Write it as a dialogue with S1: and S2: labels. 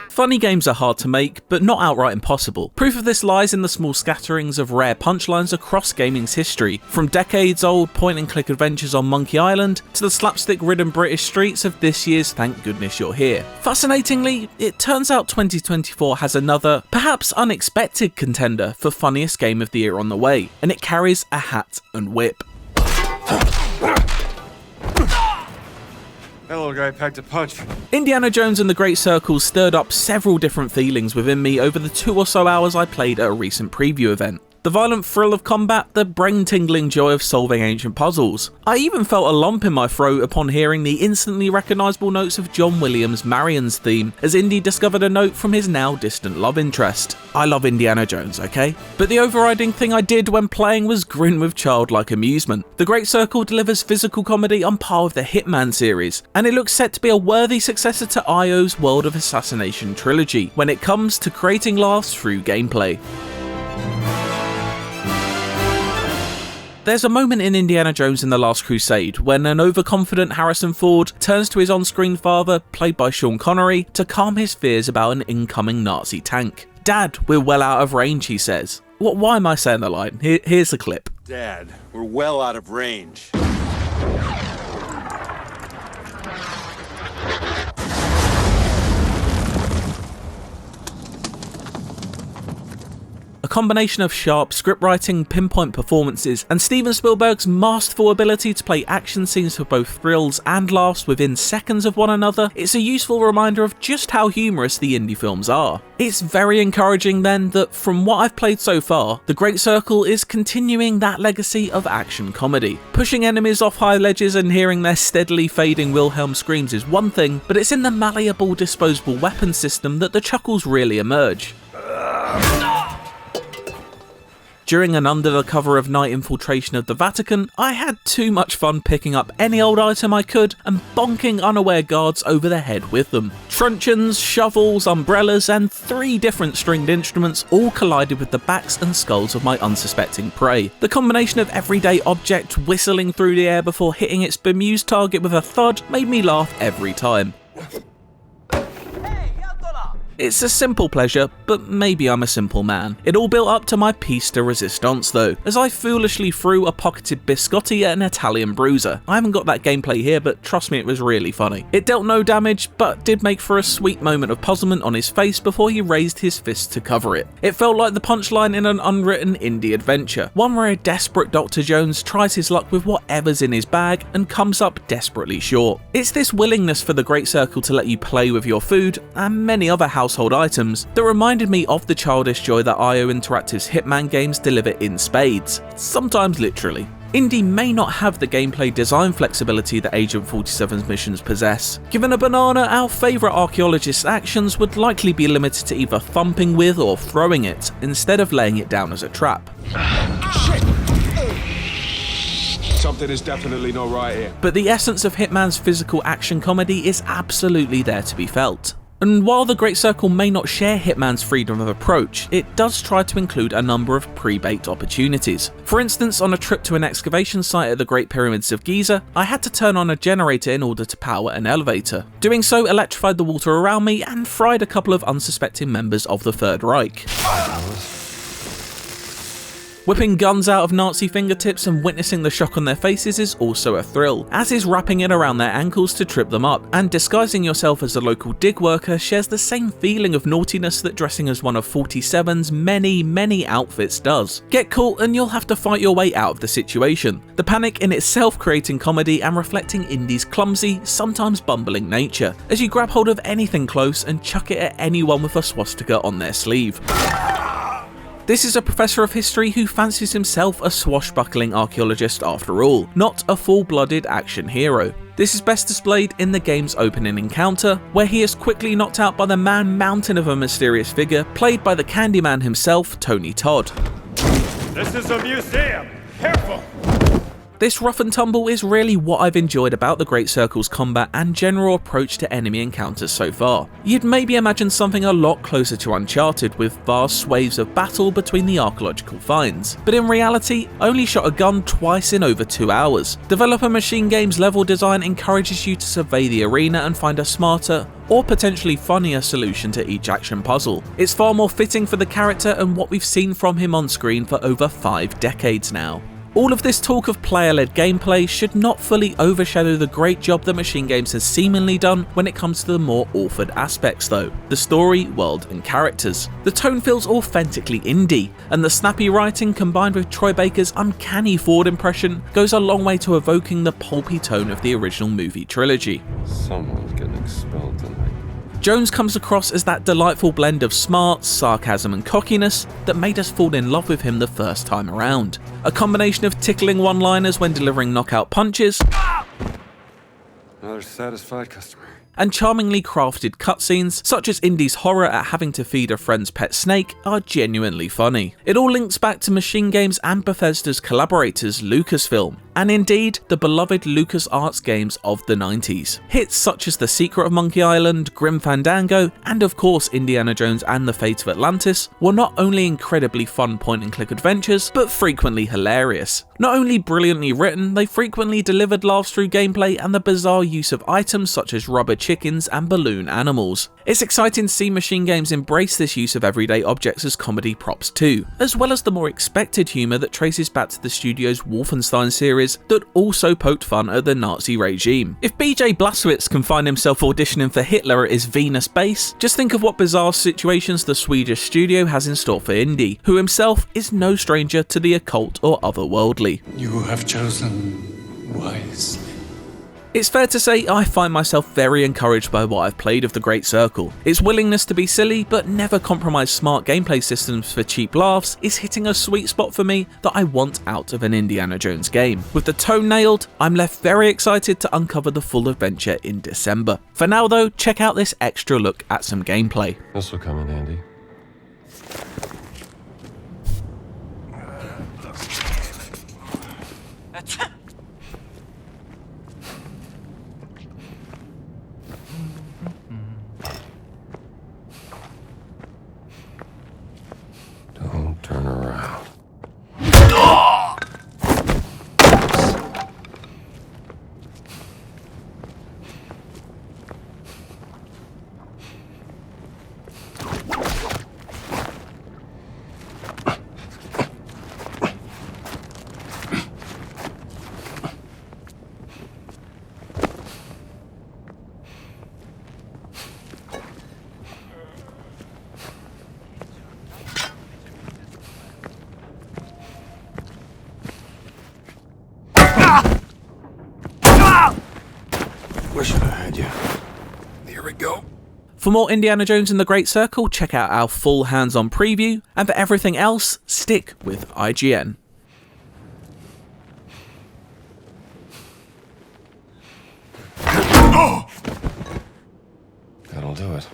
S1: Funny games are hard to make, but not outright impossible. Proof of this lies in the small scatterings of rare punchlines across gaming's history, from decades-old point-and-click adventures on Monkey Island to the slapstick-ridden British streets of this year's Thank Goodness You're Here. Fascinatingly, it turns out 2024 has another, perhaps unexpected contender for funniest game of the year on the way, and it carries a hat and whip.
S2: That little guy packed a punch.
S1: Indiana Jones and the Great Circle stirred up several different feelings within me over the 2 or so hours I played at a recent preview event. The violent thrill of combat, the brain-tingling joy of solving ancient puzzles. I even felt a lump in my throat upon hearing the instantly recognisable notes of John Williams' Marion's theme as Indy discovered a note from his now distant love interest. I love Indiana Jones, okay? But the overriding thing I did when playing was grin with childlike amusement. The Great Circle delivers physical comedy on par with the Hitman series, and it looks set to be a worthy successor to IO's World of Assassination trilogy when it comes to creating laughs through gameplay. There's a moment in Indiana Jones and the Last Crusade when an overconfident Harrison Ford turns to his on-screen father, played by Sean Connery, to calm his fears about an incoming Nazi tank. "Dad, we're well out of range," he says. Why am I saying the line? Here's the clip.
S2: Dad, we're well out of range.
S1: A combination of sharp scriptwriting, pinpoint performances, and Steven Spielberg's masterful ability to play action scenes for both thrills and laughs within seconds of one another, it's a useful reminder of just how humorous the indie films are. It's very encouraging then that from what I've played so far, The Great Circle is continuing that legacy of action comedy. Pushing enemies off high ledges and hearing their steadily fading Wilhelm screams is one thing, but it's in the malleable disposable weapon system that the chuckles really emerge. During an under the cover of night infiltration of the Vatican, I had too much fun picking up any old item I could and bonking unaware guards over the head with them. Truncheons, shovels, umbrellas, and 3 different stringed instruments all collided with the backs and skulls of my unsuspecting prey. The combination of everyday object whistling through the air before hitting its bemused target with a thud made me laugh every time. It's a simple pleasure, but maybe I'm a simple man. It all built up to my piece de resistance though, as I foolishly threw a pocketed biscotti at an Italian bruiser. I haven't got that gameplay here, but trust me, it was really funny. It dealt no damage, but did make for a sweet moment of puzzlement on his face before he raised his fist to cover it. It felt like the punchline in an unwritten indie adventure, one where a desperate Dr. Jones tries his luck with whatever's in his bag and comes up desperately short. It's this willingness for the Great Circle to let you play with your food, and many other household items, that reminded me of the childish joy that IO Interactive's Hitman games deliver in spades, sometimes literally. Indy may not have the gameplay design flexibility that Agent 47's missions possess. Given a banana, our favourite archaeologist's actions would likely be limited to either thumping with or throwing it, instead of laying it down as a trap.
S3: Something is definitely not right here.
S1: But the essence of Hitman's physical action comedy is absolutely there to be felt. And while the Great Circle may not share Hitman's freedom of approach, it does try to include a number of pre-baked opportunities. For instance, on a trip to an excavation site at the Great Pyramids of Giza, I had to turn on a generator in order to power an elevator. Doing so electrified the water around me and fried a couple of unsuspecting members of the Third Reich. Whipping guns out of Nazi fingertips and witnessing the shock on their faces is also a thrill, as is wrapping it around their ankles to trip them up, and disguising yourself as a local dig worker shares the same feeling of naughtiness that dressing as one of 47's many outfits does. Get caught and you'll have to fight your way out of the situation. The panic in itself creating comedy and reflecting Indy's clumsy, sometimes bumbling nature, as you grab hold of anything close and chuck it at anyone with a swastika on their sleeve. This is a professor of history who fancies himself a swashbuckling archaeologist after all, not a full-blooded action hero. This is best displayed in the game's opening encounter, where he is quickly knocked out by the man-mountain of a mysterious figure, played by the Candyman himself, Tony Todd.
S2: This is a museum! Careful!
S1: This rough and tumble is really what I've enjoyed about the Great Circle's combat and general approach to enemy encounters so far. You'd maybe imagine something a lot closer to Uncharted, with vast swathes of battle between the archaeological finds, but in reality, only shot a gun twice in over 2 hours. Developer Machine Games' level design encourages you to survey the arena and find a smarter, or potentially funnier solution to each action puzzle. It's far more fitting for the character and what we've seen from him on screen for over 5 decades now. All of this talk of player-led gameplay should not fully overshadow the great job that Machine Games has seemingly done when it comes to the more authored aspects though. The story, world and characters. The tone feels authentically indie, and the snappy writing combined with Troy Baker's uncanny Ford impression goes a long way to evoking the pulpy tone of the original movie trilogy.
S3: Someone's getting expelled tonight.
S1: Jones comes across as that delightful blend of smarts, sarcasm and cockiness that made us fall in love with him the first time around. A combination of tickling one-liners when delivering knockout punches,
S3: Another satisfied customer.
S1: and charmingly crafted cutscenes, such as Indy's horror at having to feed a friend's pet snake, are genuinely funny. It all links back to Machine Games and Bethesda's collaborators Lucasfilm, and indeed the beloved LucasArts games of the 90s. Hits such as The Secret of Monkey Island, Grim Fandango, and of course Indiana Jones and the Fate of Atlantis were not only incredibly fun point-and-click adventures, but frequently hilarious. Not only brilliantly written, they frequently delivered laughs through gameplay and the bizarre use of items such as rubber chickens and balloon animals. It's exciting to see Machine Games embrace this use of everyday objects as comedy props too, as well as the more expected humour that traces back to the studio's Wolfenstein series that also poked fun at the Nazi regime. If BJ Blazkowicz can find himself auditioning for Hitler at his Venus base, just think of what bizarre situations the Swedish studio has in store for Indy, who himself is no stranger to the occult or otherworldly.
S4: You have chosen wisely.
S1: It's fair to say I find myself very encouraged by what I've played of the Great Circle. Its willingness to be silly but never compromise smart gameplay systems for cheap laughs is hitting a sweet spot for me that I want out of an Indiana Jones game. With the tone nailed, I'm left very excited to uncover the full adventure in December. For now though, check out this extra look at some gameplay.
S3: This will come in handy. Don't turn around. Wish I had you. Here we go.
S1: For more Indiana Jones and the Great Circle, check out our full hands-on preview, and for everything else, stick with IGN.
S3: That'll do it.